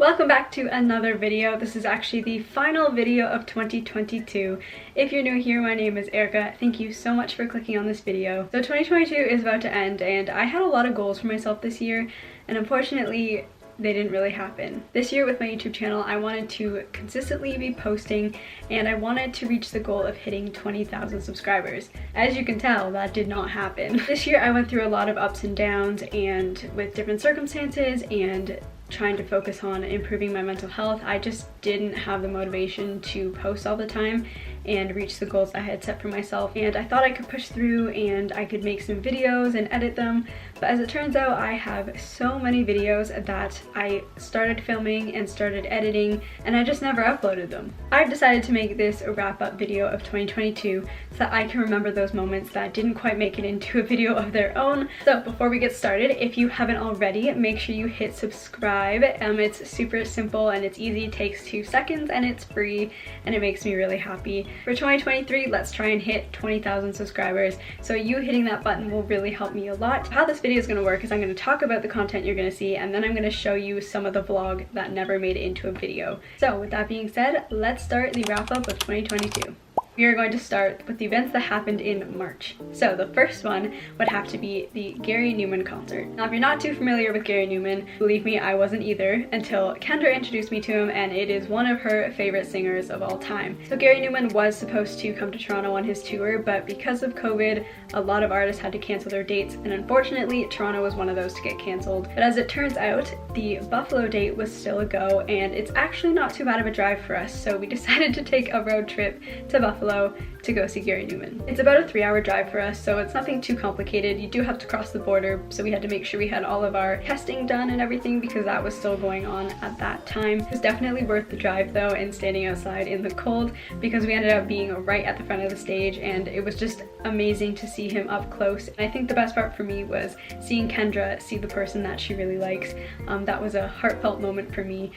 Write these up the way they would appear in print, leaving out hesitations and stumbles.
Welcome back to another video. This is actually the final video of 2022. If you're new here, my name is Erica. Thank you so much for clicking on this video. So 2022 is about to end and I had a lot of goals for myself this year, and unfortunately they didn't really happen. This year with my YouTube channel, I wanted to consistently be posting and I wanted to reach the goal of hitting 20,000 subscribers. As you can tell, that did not happen. This year I went through a lot of ups and downs and with different circumstances and trying to focus on improving my mental health. I just didn't have the motivation to post all the time and reach the goals I had set for myself, and I thought I could push through and I could make some videos and edit them, but as it turns out I have so many videos that I started filming and started editing and I just never uploaded them. I've decided to make this a wrap-up video of 2022 so that I can remember those moments that didn't quite make it into a video of their own. So before we get started, if you haven't already, make sure you hit subscribe. It's super simple and it's easy, it takes 2 seconds and it's free and it makes me really happy. For 2023, let's try and hit 20,000 subscribers. So you hitting that button will really help me a lot. How this video is going to work is I'm going to talk about the content you're going to see and then I'm going to show you some of the vlog that never made it into a video. So with that being said, let's start the wrap up of 2022. We are going to start with the events that happened in March. So the first one would have to be the Gary Numan concert. Now if you're not too familiar with Gary Numan, believe me, I wasn't either until Kendra introduced me to him, and it is one of her favorite singers of all time. So Gary Numan was supposed to come to Toronto on his tour, but because of COVID, a lot of artists had to cancel their dates, and unfortunately Toronto was one of those to get cancelled. But as it turns out, the Buffalo date was still a go, and it's actually not too bad of a drive for us, so we decided to take a road trip to Buffalo to go see Gary Numan. It's about a 3-hour drive for us, so it's nothing too complicated. You do have to cross the border, so we had to make sure we had all of our testing done and everything because that was still going on at that time. It was definitely worth the drive though, and standing outside in the cold, because we ended up being right at the front of the stage and it was just amazing to see him up close. And I think the best part for me was seeing Kendra see the person that she really likes. That was a heartfelt moment for me.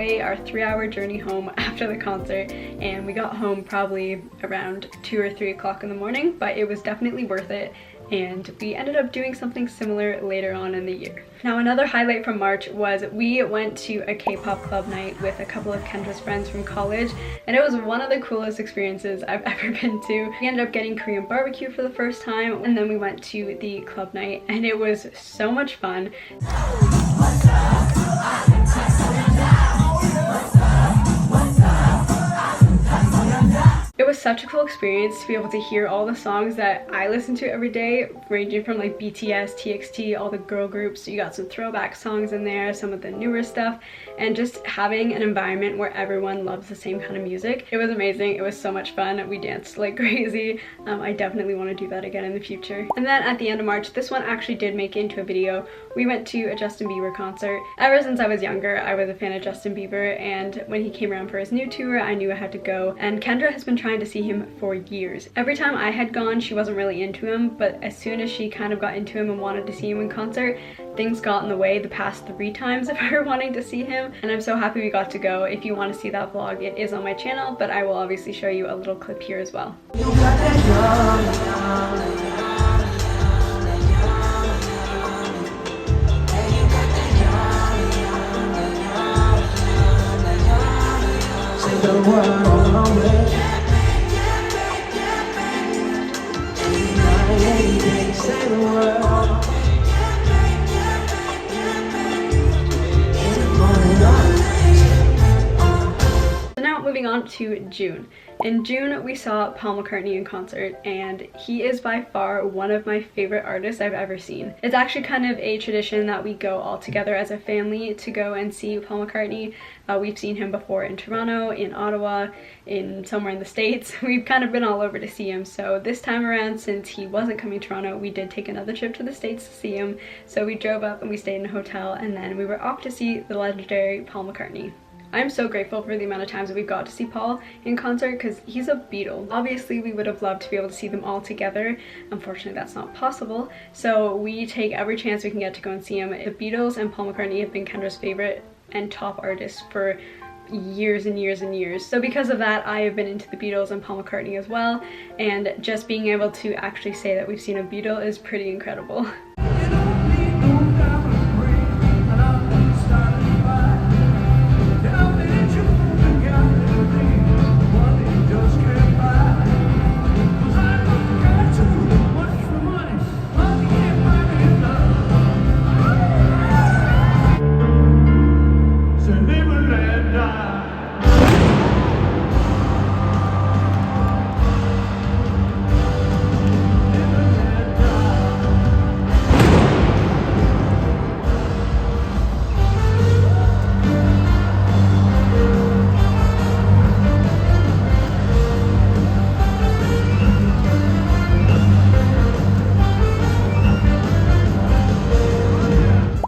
Our 3-hour journey home after the concert, and we got home probably around 2 or 3 o'clock in the morning, but it was definitely worth it, and we ended up doing something similar later on in the year. Now another highlight from March was we went to a K-pop club night with a couple of Kendra's friends from college, and it was one of the coolest experiences I've ever been to. We ended up getting Korean barbecue for the first time, and then we went to the club night and it was so much fun. It was such a cool experience to be able to hear all the songs that I listen to every day, ranging from like BTS, TXT, all the girl groups. You got some throwback songs in there, some of the newer stuff, and just having an environment where everyone loves the same kind of music. It was amazing. It was so much fun. We danced like crazy. I definitely want to do that again in the future. And then at the end of March, this one actually did make it into a video. We went to a Justin Bieber concert. Ever since I was younger, I was a fan of Justin Bieber, and when he came around for his new tour, I knew I had to go. And Kendra has been trying to see him for years. Every time I had gone, she wasn't really into him, but as soon as she kind of got into him and wanted to see him in concert, things got in the way the past 3 times of her wanting to see him, and I'm so happy we got to go. If you want to see that vlog, it is on my channel, but I will obviously show you a little clip here as well. Moving on to June. In June, we saw Paul McCartney in concert, and he is by far one of my favorite artists I've ever seen. It's actually kind of a tradition that we go all together as a family to go and see Paul McCartney. We've seen him before in Toronto, in Ottawa, in somewhere in the States. We've kind of been all over to see him. So this time around, since he wasn't coming to Toronto, we did take another trip to the States to see him. So we drove up and we stayed in a hotel, and then we were off to see the legendary Paul McCartney. I'm so grateful for the amount of times that we've got to see Paul in concert because he's a Beatle. Obviously, we would have loved to be able to see them all together. Unfortunately, that's not possible. So we take every chance we can get to go and see him. The Beatles and Paul McCartney have been Kendra's favorite and top artists for years and years and years. So because of that, I have been into the Beatles and Paul McCartney as well, and just being able to actually say that we've seen a Beatle is pretty incredible.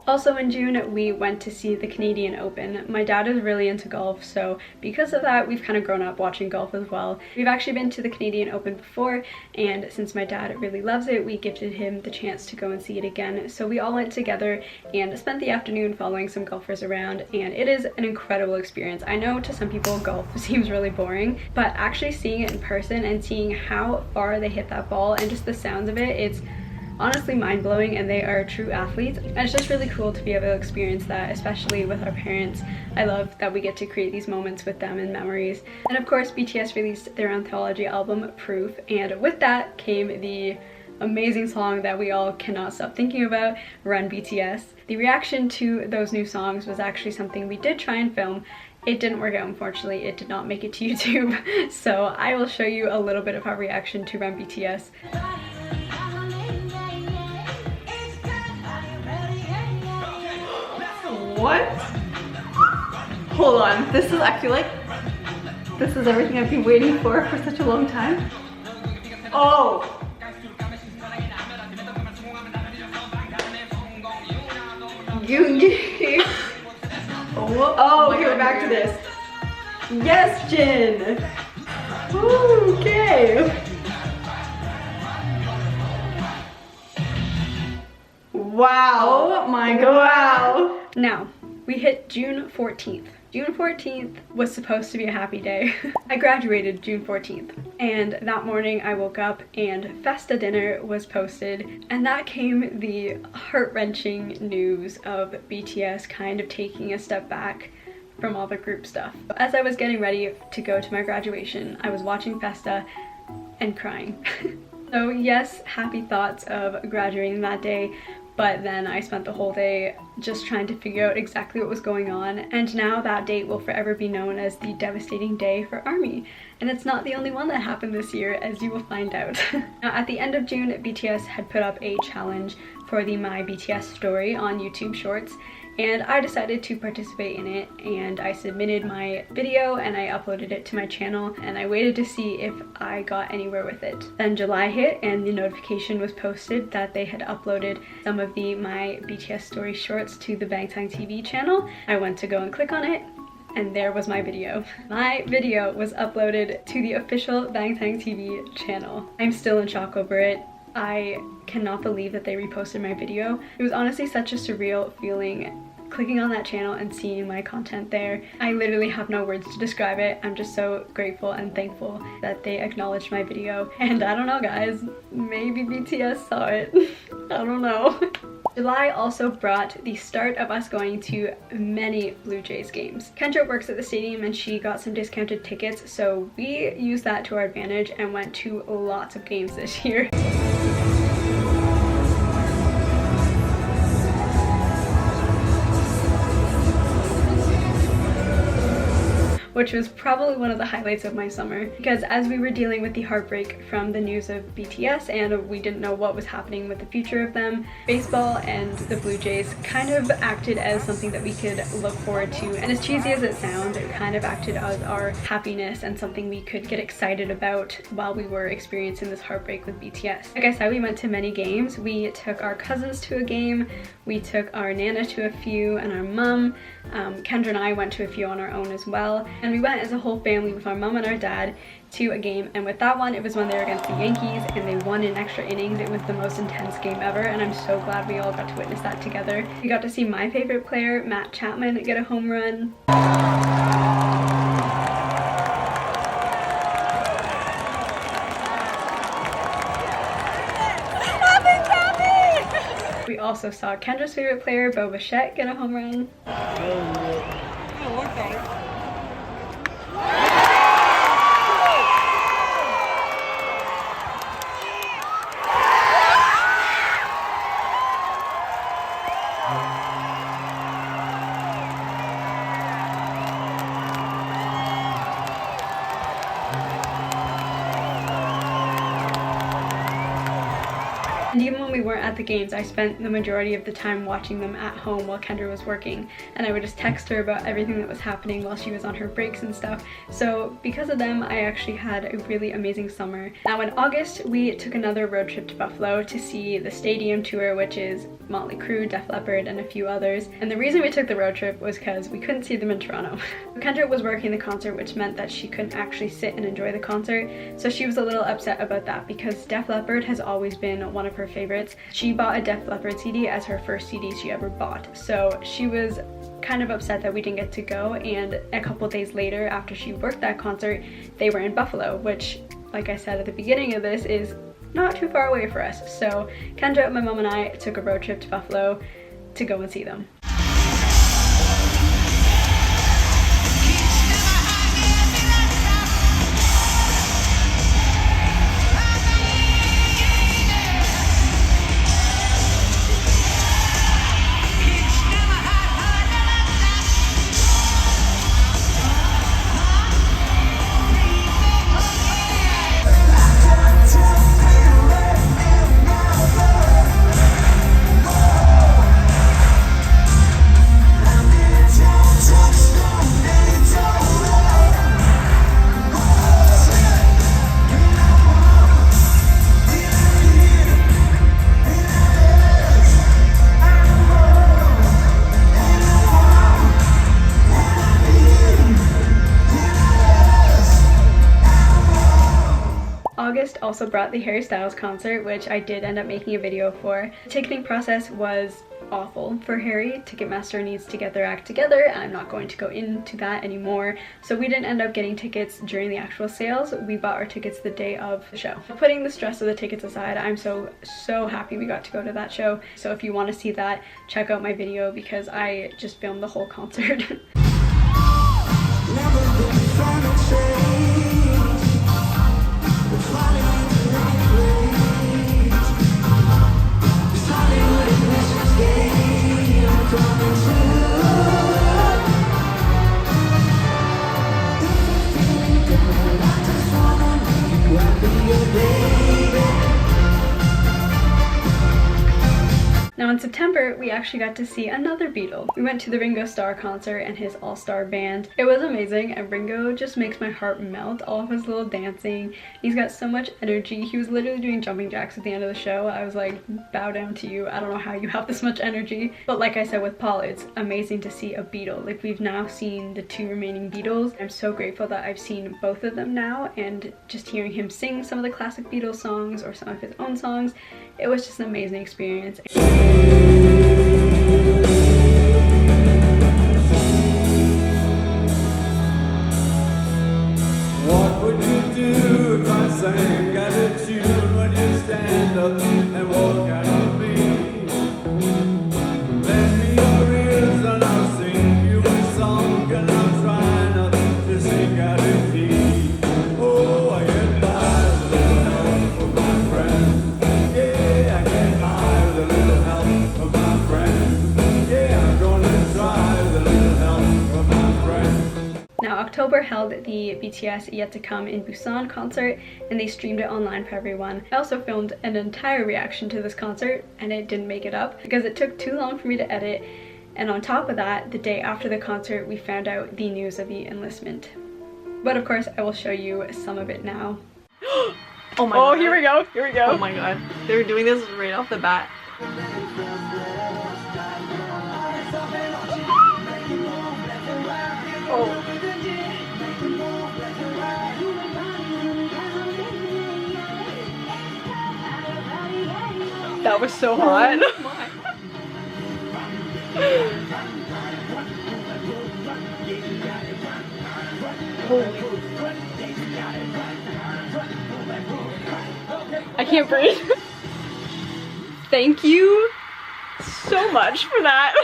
Also in June, we went to see the Canadian Open. My dad is really into golf, so because of that, we've kind of grown up watching golf as well. We've actually been to the Canadian Open before, and since my dad really loves it, we gifted him the chance to go and see it again. So we all went together and spent the afternoon following some golfers around, and it is an incredible experience. I know to some people golf seems really boring, but actually seeing it in person and seeing how far they hit that ball and just the sounds of it, it's honestly mind-blowing, and they are true athletes. And it's just really cool to be able to experience that, especially with our parents. I love that we get to create these moments with them and memories. And of course, BTS released their anthology album, Proof, and with that came the amazing song that we all cannot stop thinking about, Run BTS. The reaction to those new songs was actually something we did try and film. It didn't work out, unfortunately. It did not make it to YouTube. So I will show you a little bit of our reaction to Run BTS. What? Hold on, this is, I feel like this is everything I've been waiting for such a long time. Oh! Yoongi! Oh, okay, we're back to this. Yes, Jin! Okay! Wow! Oh my god! Wow! Now, we hit June 14th. June 14th was supposed to be a happy day. I graduated June 14th, and that morning I woke up and Festa dinner was posted, and that came the heart-wrenching news of BTS kind of taking a step back from all the group stuff. As I was getting ready to go to my graduation, I was watching Festa and crying. So yes, happy thoughts of graduating that day, but then I spent the whole day just trying to figure out exactly what was going on, and now that date will forever be known as the devastating day for ARMY. And it's not the only one that happened this year, as you will find out. Now, at the end of June, BTS had put up a challenge for the My BTS story on YouTube Shorts, and I decided to participate in it, and I submitted my video and I uploaded it to my channel, and I waited to see if I got anywhere with it. Then July hit and the notification was posted that they had uploaded some of the My BTS story shorts to the Bangtan TV channel. I went to go and click on it, and there was my video. My video was uploaded to the official Bangtan TV channel. I'm still in shock over it. I cannot believe that they reposted my video. It was honestly such a surreal feeling clicking on that channel and seeing my content there. I literally have no words to describe it. I'm just so grateful and thankful that they acknowledged my video. And I don't know, guys, maybe BTS saw it. I don't know. July also brought the start of us going to many Blue Jays games. Kendra works at the stadium and she got some discounted tickets, so we used that to our advantage and went to lots of games this year. which was probably one of the highlights of my summer, because as we were dealing with the heartbreak from the news of BTS and we didn't know what was happening with the future of them, baseball and the Blue Jays kind of acted as something that we could look forward to, and as cheesy as it sounds, it kind of acted as our happiness and something we could get excited about while we were experiencing this heartbreak with BTS. Like I said, we went to many games. We took our cousins to a game, we took our Nana to a few, and our mum. Kendra and I went to a few on our own as well, and we went as a whole family with our mum and our dad to a game, and with that one, it was when they were against the Yankees and they won in extra innings. It was the most intense game ever, and I'm so glad we all got to witness that together. We got to see my favorite player, Matt Chapman, get a home run. We also saw Kendra's favorite player, Bo Bichette, get a home run. And even when we weren't at the games, I spent the majority of the time watching them at home while Kendra was working, and I would just text her about everything that was happening while she was on her breaks and stuff. So because of them, I actually had a really amazing summer. Now in August, we took another road trip to Buffalo to see the stadium tour, which is Motley Crue, Def Leppard, and a few others. And the reason we took the road trip was because we couldn't see them in Toronto. Kendra was working the concert, which meant that she couldn't actually sit and enjoy the concert, so she was a little upset about that because Def Leppard has always been one of her favorites. She bought a Def Leppard CD as her first CD she ever bought, so she was kind of upset that we didn't get to go. And a couple days later, after she worked that concert, they were in Buffalo, which, like I said at the beginning of this, is not too far away for us. So Kendra, my mom, and I took a road trip to Buffalo to go and see them. August also brought the Harry Styles concert, which I did end up making a video for. The ticketing process was awful for Harry. Ticketmaster needs to get their act together. I'm not going to go into that anymore. So we didn't end up getting tickets during the actual sales. We bought our tickets the day of the show. Putting the stress of the tickets aside, I'm so happy we got to go to that show. So if you want to see that, check out my video because I just filmed the whole concert. Now in September, we actually got to see another Beatle. We went to the Ringo Starr concert and his all-star band. It was amazing, and Ringo just makes my heart melt. All of his little dancing. He's got so much energy. He was literally doing jumping jacks at the end of the show. I was like, bow down to you. I don't know how you have this much energy. But like I said with Paul, it's amazing to see a Beatle. Like, we've now seen the two remaining Beatles. I'm so grateful that I've seen both of them now, and just hearing him sing some of the classic Beatles songs or some of his own songs, it was just an amazing experience. What would you do if I sang out a tune when you stand up and walk out of me? Lend me your ears and I'll sing you a song, and I'll try not to sing out of key. Oh, I get by with a little help from my friend. Yeah, I get by with a little help from my friend. Yeah, I'm gonna try with a little help from my friend. Now October held the BTS Yet to Come in Busan concert, and they streamed it online for everyone. I also filmed an entire reaction to this concert, and it didn't make it up because it took too long for me to edit. And on top of that, the day after the concert, we found out the news of the enlistment. But of course, I will show you some of it now. Oh my god. Oh, here we go, here we go. Oh my god. They were doing this right off the bat. Oh. That was so hot. I can't breathe. Thank you so much for that.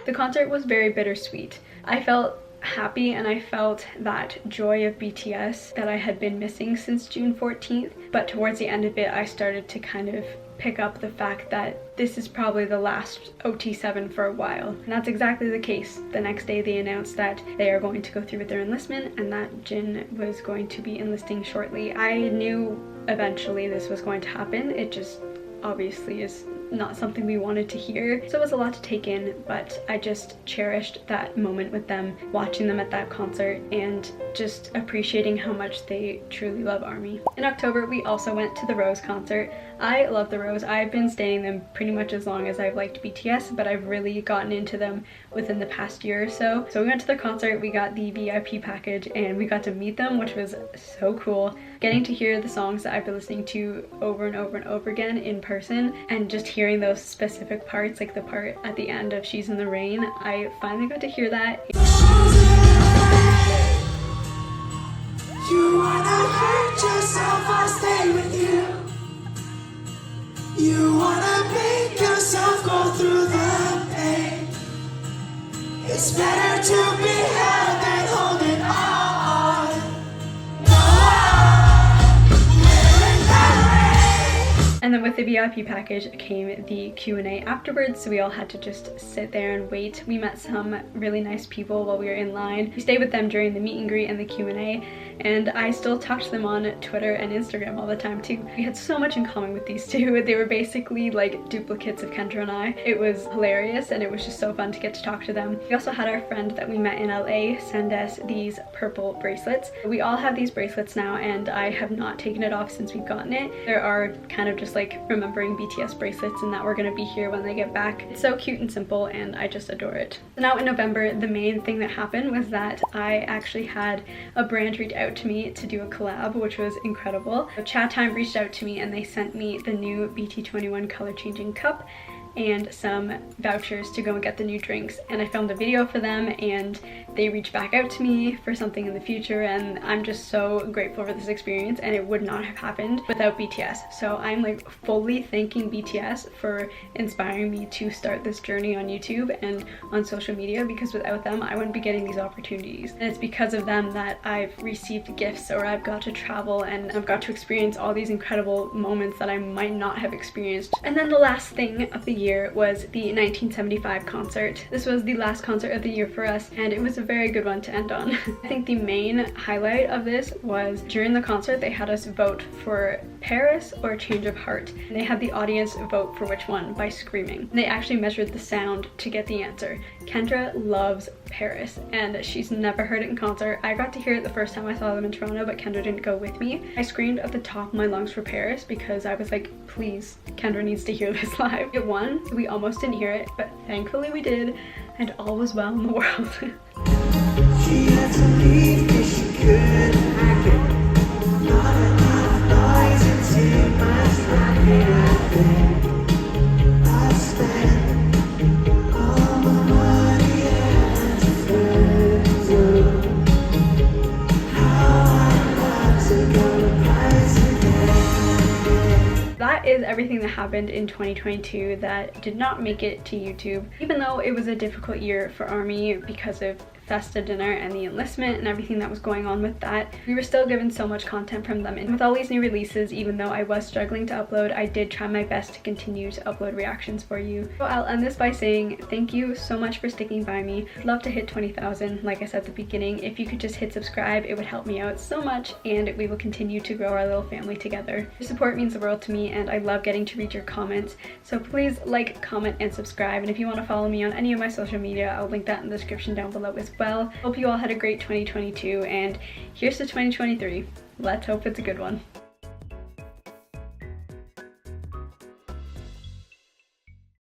The concert was very bittersweet. I felt happy and I felt that joy of BTS that I had been missing since June 14th, but towards the end of it I started to kind of pick up the fact that this is probably the last OT7 for a while. And that's exactly the case. The next day they announced that they are going to go through with their enlistment and that Jin was going to be enlisting shortly. I knew eventually this was going to happen. It just obviously is not something we wanted to hear. So it was a lot to take in, but I just cherished that moment with them, watching them at that concert and just appreciating how much they truly love ARMY. In October, we also went to the Rose concert. I love the Rose. I've been staying them pretty much as long as I've liked BTS, but I've really gotten into them within the past year or so. So we went to the concert, we got the VIP package, and we got to meet them, which was so cool. Getting to hear the songs that I've been listening to over and over and over again in person, and just hearing those specific parts, like the part at the end of She's in the Rain, I finally got to hear that. You wanna hurt yourself, I'll stay with you. You wanna make yourself go through the pain. It's better to be held than holding on. And then with the VIP package came the Q&A afterwards, so we all had to just sit there and wait. We met some really nice people while we were in line. We stayed with them during the meet and greet and the Q&A, and I still talk to them on Twitter and Instagram all the time too. We had so much in common with these two. They were basically like duplicates of Kendra and I. It was hilarious and it was just so fun to get to talk to them. We also had our friend that we met in LA send us these purple bracelets. We all have these bracelets now and I have not taken it off since we've gotten it. There are kind of just like remembering BTS bracelets and that we're gonna be here when they get back. It's so cute and simple and I just adore it. So now in November, the main thing that happened was that I actually had a brand reach out to me to do a collab, which was incredible. So Chat Time reached out to me and they sent me the new BT21 color changing cup and some vouchers to go and get the new drinks, and I filmed a video for them and they reached back out to me for something in the future, and I'm just so grateful for this experience, and it would not have happened without BTS. So I'm like fully thanking BTS for inspiring me to start this journey on YouTube and on social media, because without them I wouldn't be getting these opportunities, and it's because of them that I've received gifts or I've got to travel and I've got to experience all these incredible moments that I might not have experienced. And then the last thing of the year was the 1975 concert. This was the last concert of the year for us and it was a very good one to end on. I think the main highlight of this was during the concert they had us vote for Paris or Change of Heart. And they had the audience vote for which one by screaming. They actually measured the sound to get the answer. Kendra loves Paris and she's never heard it in concert. I got to hear it the first time I saw them in Toronto, but Kendra didn't go with me. I screamed at the top of my lungs for Paris because I was like, please, Kendra needs to hear this live. It won. We almost didn't hear it, but thankfully we did, and all was well in the world. She had to leave 'cause she couldn't hack it. Not enough noise and too much rocking. I think I spent all my money and friends. How I'd love to go to Paris again. That is everything that happened in 2022 that did not make it to YouTube. Even though it was a difficult year for ARMY because of FESTA dinner and the enlistment and everything that was going on with that, we were still given so much content from them. And with all these new releases, even though I was struggling to upload, I did try my best to continue to upload reactions for you. So I'll end this by saying thank you so much for sticking by me. I'd love to hit 20,000. Like I said at the beginning, if you could just hit subscribe, it would help me out so much, and we will continue to grow our little family together. Your support means the world to me, and I love getting to read your comments. So please like, comment, and subscribe. And if you want to follow me on any of my social media, I'll link that in the description down below as well. Hope you all had a great 2022, and here's to 2023. Let's hope it's a good one.